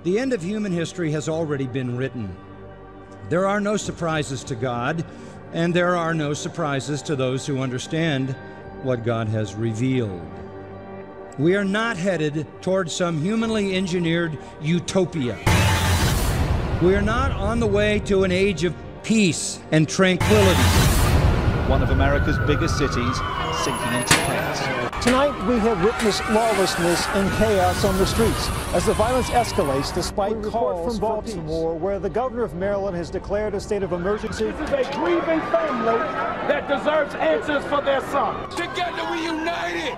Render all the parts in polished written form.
The end of human history has already been written. There are no surprises to God, and there are no surprises to those who understand what God has revealed. We are not headed towards some humanly engineered utopia. We are not on the way to an age of peace and tranquility. One of America's biggest cities sinking into chaos. Tonight, we have witnessed lawlessness and chaos on the streets as the violence escalates despite calls from Baltimore, where the governor of Maryland has declared a state of emergency. This is a grieving family that deserves answers for their son. Together we united!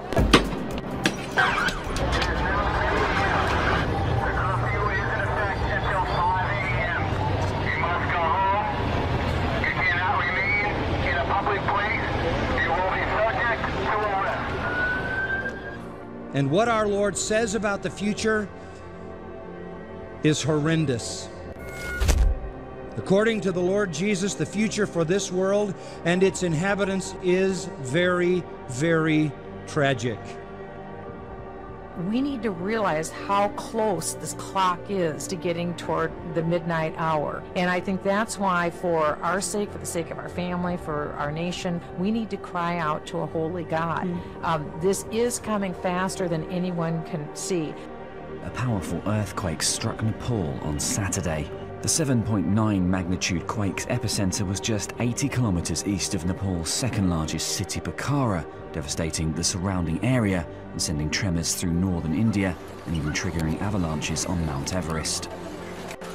And what our Lord says about the future is horrendous. According to the Lord Jesus, the future for this world and its inhabitants is very, very tragic. We need to realize how close this clock is to getting toward the midnight hour. And I think that's why, for our sake, for the sake of our family, for our nation, we need to cry out to a holy God. This is coming faster than anyone can see. A powerful earthquake struck Nepal on Saturday. The 7.9 magnitude quake's epicenter was just 80 kilometers east of Nepal's second largest city, Pokhara, devastating the surrounding area and sending tremors through northern India and even triggering avalanches on Mount Everest.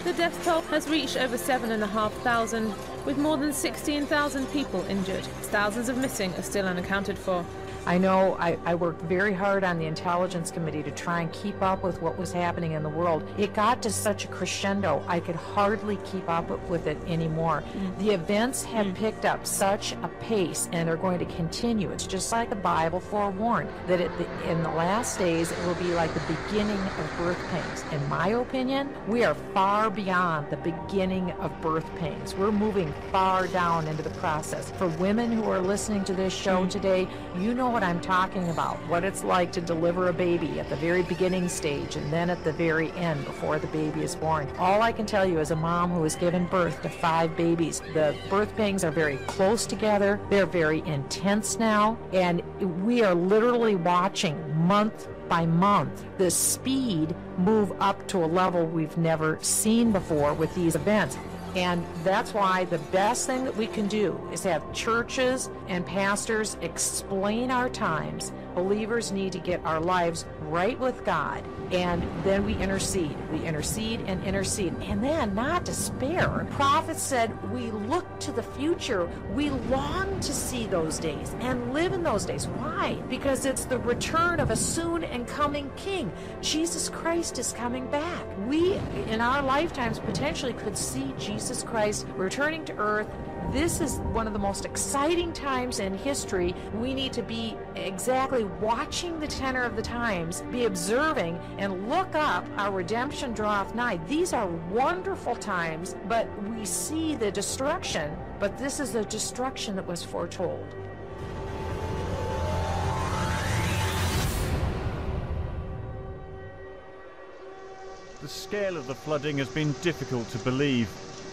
The death toll has reached over 7,500, with more than 16,000 people injured. Thousands of missing are still unaccounted for. I know I worked very hard on the Intelligence Committee to try and keep up with what was happening in the world. It got to such a crescendo, I could hardly keep up with it anymore. The events have picked up such a pace, and they're going to continue. It's just like the Bible forewarned, that in the last days it will be like the beginning of birth pains. In my opinion, we are far beyond the beginning of birth pains. We're moving far down into the process. For women who are listening to this show today, you know what I'm talking about, what it's like to deliver a baby at the very beginning stage and then at the very end before the baby is born. All I can tell you as a mom who has given birth to 5 babies, the birth pains are very close together, they're very intense now, and we are literally watching month by month the speed move up to a level we've never seen before with these events. And that's why the best thing that we can do is have churches and pastors explain our times. Believers need to get our lives right with God, and then we intercede. We intercede and intercede, and then not despair. Prophets said we look to the future. We long to see those days and live in those days. Why? Because it's the return of a soon and coming King. Jesus Christ is coming back. We, in our lifetimes, potentially could see Jesus Christ returning to earth. This is one of the most exciting times in history. We need to be exactly watching the tenor of the times, be observing, and look up. Our redemption draweth nigh. These are wonderful times, but we see the destruction. But this is the destruction that was foretold. The scale of the flooding has been difficult to believe.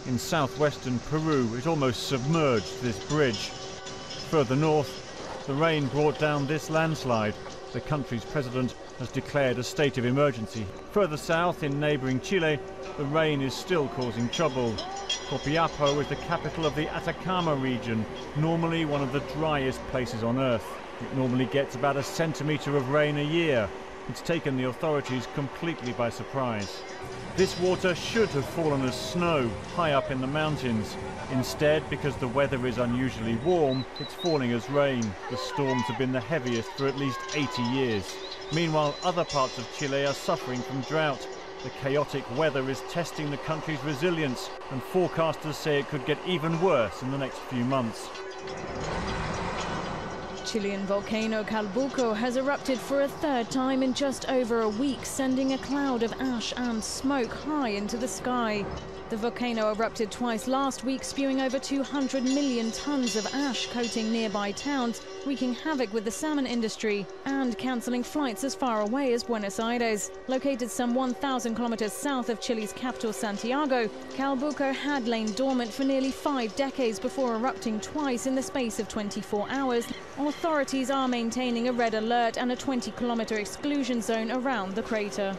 In southwestern Peru, it almost submerged this bridge. Further north, the rain brought down this landslide. The country's president has declared a state of emergency. Further south, in neighboring Chile, the rain is still causing trouble. Copiapó is the capital of the Atacama region, normally one of the driest places on Earth. It normally gets about 1 centimetre of rain a year. It's taken the authorities completely by surprise. This water should have fallen as snow high up in the mountains. Instead, because the weather is unusually warm, it's falling as rain. The storms have been the heaviest for at least 80 years. Meanwhile, other parts of Chile are suffering from drought. The chaotic weather is testing the country's resilience, and forecasters say it could get even worse in the next few months. Chilean volcano Calbuco has erupted for a 3rd time in just over a week, sending a cloud of ash and smoke high into the sky. The The volcano erupted twice last week, spewing over 200 million tons of ash, coating nearby towns, wreaking havoc with the salmon industry and cancelling flights as far away as Buenos Aires. Located some 1,000 kilometers south of Chile's capital, Santiago, Calbuco had lain dormant for nearly 5 decades before erupting twice in the space of 24 hours. Authorities are maintaining a red alert and a 20-kilometer exclusion zone around the crater.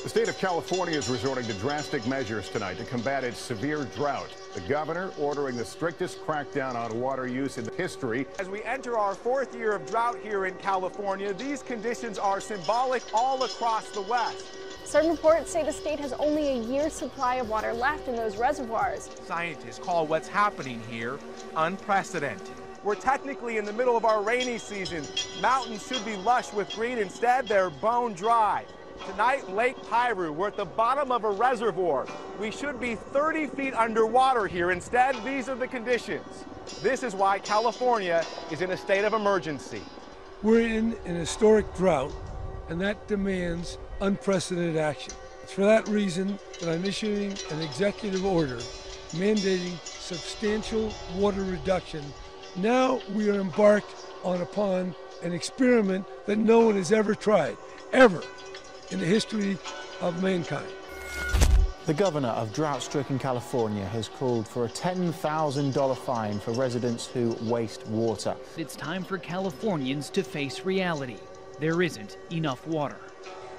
The state of California is resorting to drastic measures tonight to combat its severe drought. The governor ordering the strictest crackdown on water use in history. As we enter our 4th year of drought here in California, these conditions are symbolic all across the West. Certain reports say the state has only a year's supply of water left in those reservoirs. Scientists call what's happening here unprecedented. We're technically in the middle of our rainy season. Mountains should be lush with green. Instead, they're bone dry. Tonight, Lake Piru, we're at the bottom of a reservoir. We should be 30 feet underwater here. Instead, these are the conditions. This is why California is in a state of emergency. We're in an historic drought, and that demands unprecedented action. It's for that reason that I'm issuing an executive order mandating substantial water reduction. Now we are embarked upon an experiment that no one has ever tried, ever, in the history of mankind. The governor of drought-stricken California has called for a $10,000 fine for residents who waste water. It's time for Californians to face reality. There isn't enough water.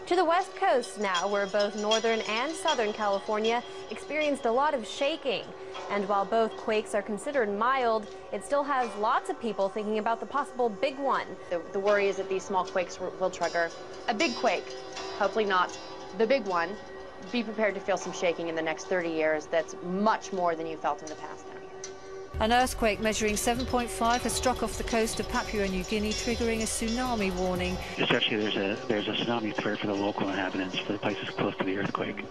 To the West Coast now, where both Northern and Southern California experienced a lot of shaking. And while both quakes are considered mild, it still has lots of people thinking about the possible big one. The worry is that these small quakes will trigger a big quake. Hopefully not the big one. Be prepared to feel some shaking in the next 30 years. That's much more than you felt in the past down here. An earthquake measuring 7.5 has struck off the coast of Papua New Guinea, triggering a tsunami warning. Especially there's a tsunami threat for the local inhabitants for the places close to the earthquake.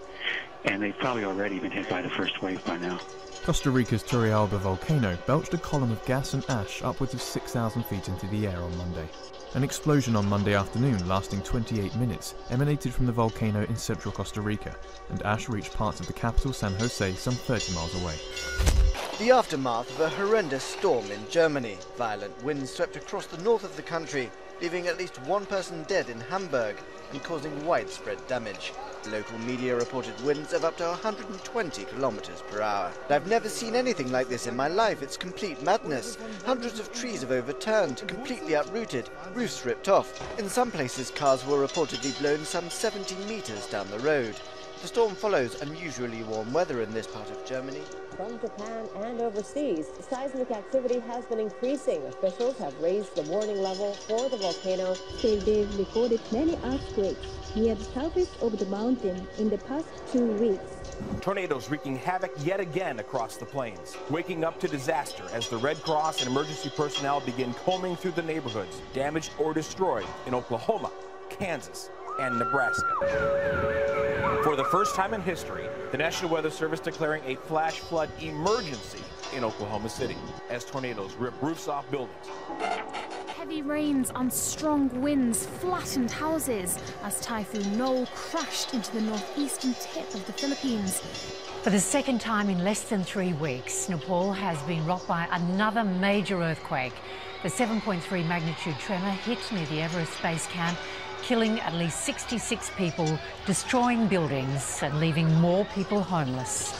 And they've probably already been hit by the first wave by now. Costa Rica's Turrialba volcano belched a column of gas and ash upwards of 6,000 feet into the air on Monday. An explosion on Monday afternoon, lasting 28 minutes, emanated from the volcano in central Costa Rica, and ash reached parts of the capital San Jose some 30 miles away. The aftermath of a horrendous storm in Germany. Violent winds swept across the north of the country, leaving at least one person dead in Hamburg and causing widespread damage. Local media reported winds of up to 120 kilometers per hour. I've never seen anything like this in my life. It's complete madness. Hundreds of trees have overturned, completely uprooted, roofs ripped off. In some places, cars were reportedly blown some 70 meters down the road. The storm follows unusually warm weather in this part of Germany. From Japan and overseas, seismic activity has been increasing. Officials have raised the warning level for the volcano. They've recorded many earthquakes near the surface of the mountain in the past 2 weeks. Tornadoes wreaking havoc yet again across the plains, waking up to disaster as the Red Cross and emergency personnel begin combing through the neighborhoods damaged or destroyed in Oklahoma, Kansas, and Nebraska. For the first time in history, the National Weather Service declaring a flash flood emergency in Oklahoma City as tornadoes rip roofs off buildings. Heavy rains and strong winds flattened houses as Typhoon Noel crashed into the northeastern tip of the Philippines. For the second time in less than 3 weeks, Nepal has been rocked by another major earthquake. The 7.3 magnitude tremor hit near the Everest Base Camp, killing at least 66 people, destroying buildings and leaving more people homeless.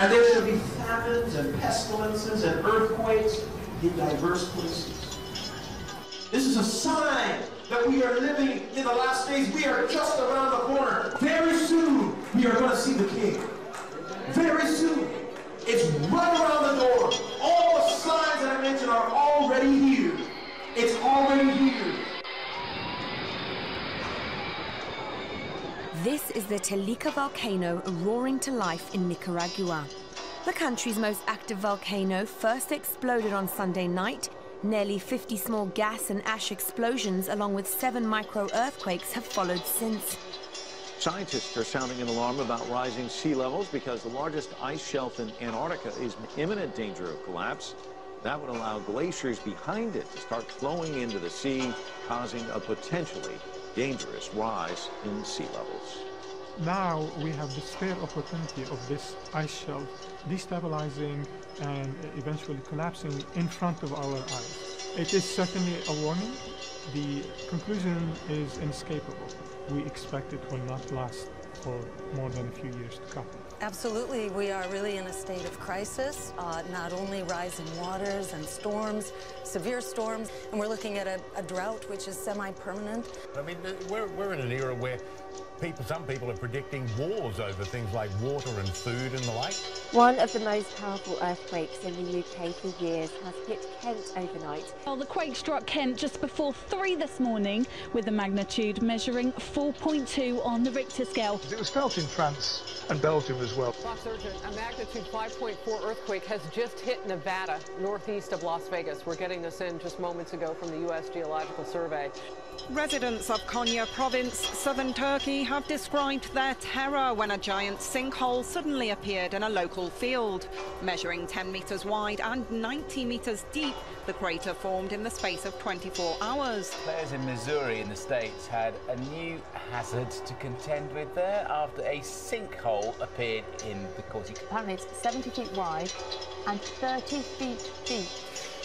And there shall be famines and pestilences and earthquakes in diverse places. This is a sign that we are living in the last days. We are just around the corner. Very soon, we are going to see the King. Very soon. It's right around the door. All the signs that I mentioned are already here. It's already here. This is the Telica volcano roaring to life in Nicaragua. The country's most active volcano first exploded on Sunday night. Nearly 50 small gas and ash explosions, along with 7 micro-earthquakes, have followed since. Scientists are sounding an alarm about rising sea levels because the largest ice shelf in Antarctica is in imminent danger of collapse. That would allow glaciers behind it to start flowing into the sea, causing a potentially dangerous rise in sea levels. Now we have the spare opportunity of this ice shelf destabilizing and eventually collapsing in front of our eyes. It is certainly a warning. The conclusion is inescapable. We expect it will not last for more than a few years to come. Absolutely, we are really in a state of crisis, not only rising waters and storms, severe storms, and we're looking at a drought which is semi-permanent. I mean, we're in an era where some people are predicting wars over things like water and food and the like. One of the most powerful earthquakes in the UK for years has hit Kent overnight. Well, the quake struck Kent just before 3 this morning, with the magnitude measuring 4.2 on the Richter scale. It was felt in France and Belgium as well. Fox Urgent, a magnitude 5.4 earthquake has just hit Nevada, northeast of Las Vegas. We're getting this in just moments ago from the U.S. Geological Survey. Residents of Konya province, southern Turkey, have described their terror when a giant sinkhole suddenly appeared in a local field. Measuring 10 metres wide and 90 metres deep, the crater formed in the space of 24 hours. Players in Missouri in the States had a new hazard to contend with there after a sinkhole appeared in the Kosi. Apparently it's 70 feet wide and 30 feet deep.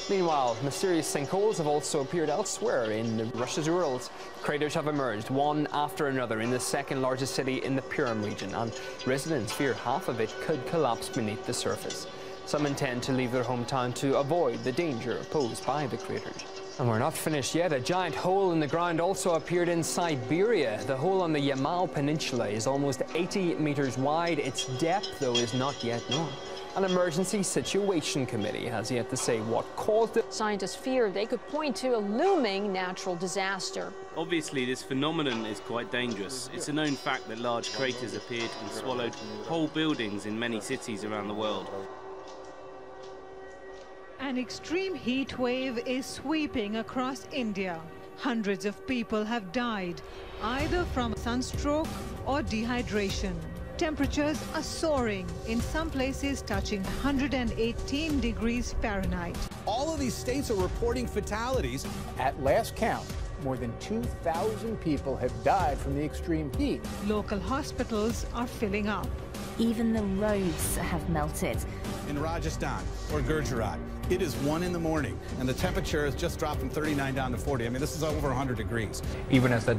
Meanwhile, mysterious sinkholes have also appeared elsewhere in Russia's Urals. Craters have emerged one after another in the second largest city in the Perm region, and residents fear half of it could collapse beneath the surface. Some intend to leave their hometown to avoid the danger posed by the craters. And we're not finished yet. A giant hole in the ground also appeared in Siberia. The hole on the Yamal Peninsula is almost 80 meters wide. Its depth, though, is not yet known. An emergency situation committee has yet to say what caused it. Scientists fear they could point to a looming natural disaster. Obviously, this phenomenon is quite dangerous. It's a known fact that large craters appeared and swallowed whole buildings in many cities around the world. An extreme heat wave is sweeping across India. Hundreds of people have died, either from sunstroke or dehydration. Temperatures are soaring, in some places touching 118 degrees Fahrenheit. All of these states are reporting fatalities. At last count, more than 2,000 people have died from the extreme heat. Local hospitals are filling up. Even the roads have melted. In Rajasthan or Gujarat, it is 1 in the morning and the temperature has just dropped from 39 down to 40. I mean, this is over 100 degrees. Even as the